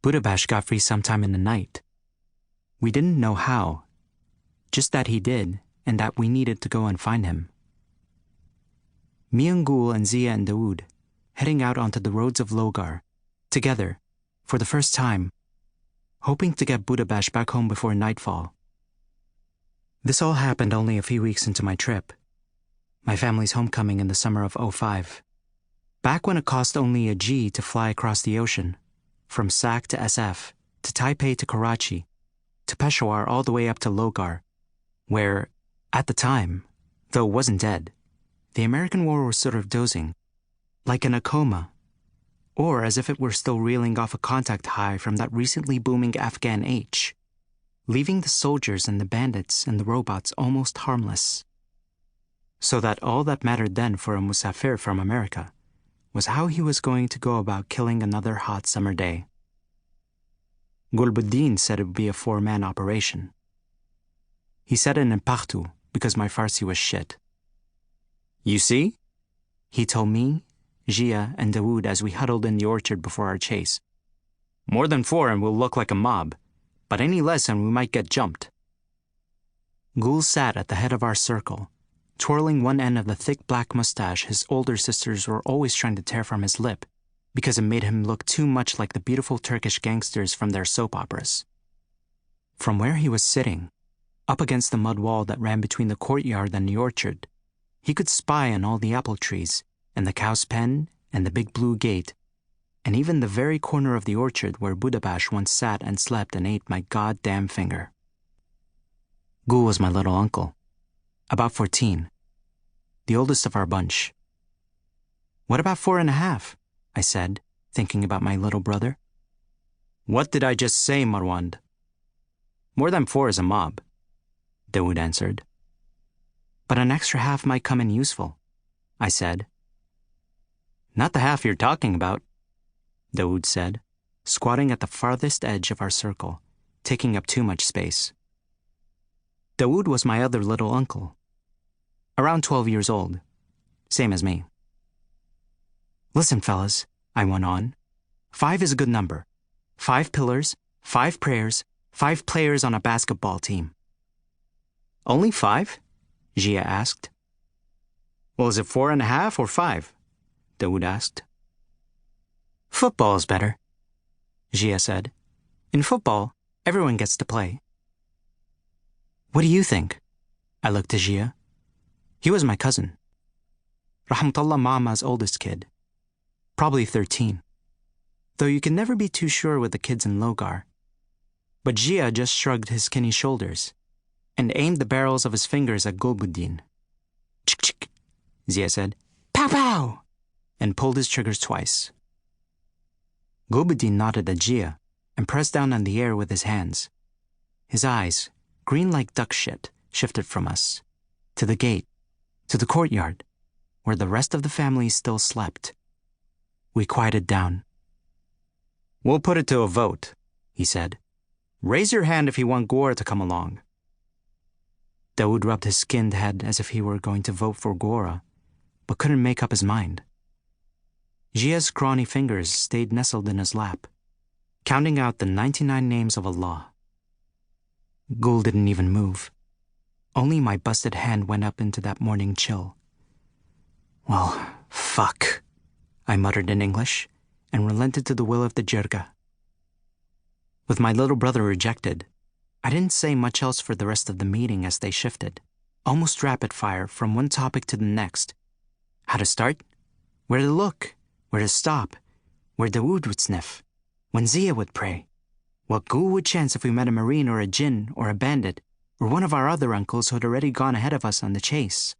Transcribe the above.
Budabash got free sometime in the night. We didn't know how, just that he did, and that we needed to go and find him. Me and Gul and Zia and Dawood heading out onto the roads of Logar, together, for the first time, hoping to get Budabash back home before nightfall. This all happened only a few weeks into my trip, my family's homecoming in the summer of '05, back when it cost only a G to fly across the ocean, from SAC to SF, to Taipei to Karachi, to Peshawar all the way up to Logar, where, at the time, though it wasn't dead, the American war was sort of dozing, like in a coma, or as if it were still reeling off a contact high from that recently booming Afghan H, leaving the soldiers and the bandits and the robots almost harmless. So that all that mattered then for a musafir from America was how he was going to go about killing another hot summer day. Gulbuddin said it would be a 4-man operation. He said it in Pashto because my Farsi was shit. You see? He told me, Jia, and Dawood as we huddled in the orchard before our chase. More than 4 and we'll look like a mob, but any less and we might get jumped. Gul sat at the head of our circle, twirling one end of the thick black mustache his older sisters were always trying to tear from his lip because it made him look too much like the beautiful Turkish gangsters from their soap operas. From where he was sitting, up against the mud wall that ran between the courtyard and the orchard, he could spy on all the apple trees, and the cow's pen, and the big blue gate, and even the very corner of the orchard where Budabash once sat and slept and ate my goddamn finger. Gul was my little uncle, about 14, the oldest of our bunch. What about 4.5? I said, thinking about my little brother. What did I just say, Marwand? More than 4 is a mob, Dawood answered. But an extra half might come in useful, I said. Not the half you're talking about, Dawood said, squatting at the farthest edge of our circle, taking up too much space. Dawood was my other little uncle, around 12 years old, same as me. Listen, fellas, I went on. 5 is a good number. 5 pillars, 5 prayers, 5 players on a basketball team. Only 5? Jia asked. Well, is it 4.5 or 5? Dawood asked. Football is better, Jia said. In football, everyone gets to play. What do you think? I looked at Jia. He was my cousin. Rahmatullah Mama's oldest kid. Probably 13. Though you can never be too sure with the kids in Logar. But Jia just shrugged his skinny shoulders and aimed the barrels of his fingers at Gulbuddin. Chick-chick, Zia said. Pow pow! And pulled his triggers twice. Gulbuddin nodded at Jia and pressed down on the air with his hands. His eyes, green like duck shit, shifted from us, to the gate, to the courtyard, where the rest of the family still slept. We quieted down. We'll put it to a vote, he said. Raise your hand if you want Gora to come along. Dawood rubbed his skinned head as if he were going to vote for Gora, but couldn't make up his mind. Jia's scrawny fingers stayed nestled in his lap, counting out the 99 names of Allah. Gul didn't even move. Only my busted hand went up into that morning chill. Well, fuck, I muttered in English, and relented to the will of the jirga. With my little brother rejected, I didn't say much else for the rest of the meeting as they shifted, almost rapid fire, from one topic to the next. How to start? Where to look? Where to stop? Where Dawood would sniff? When Zia would pray? What Gul would chance if we met a Marine or a Jinn or a bandit or one of our other uncles who had already gone ahead of us on the chase?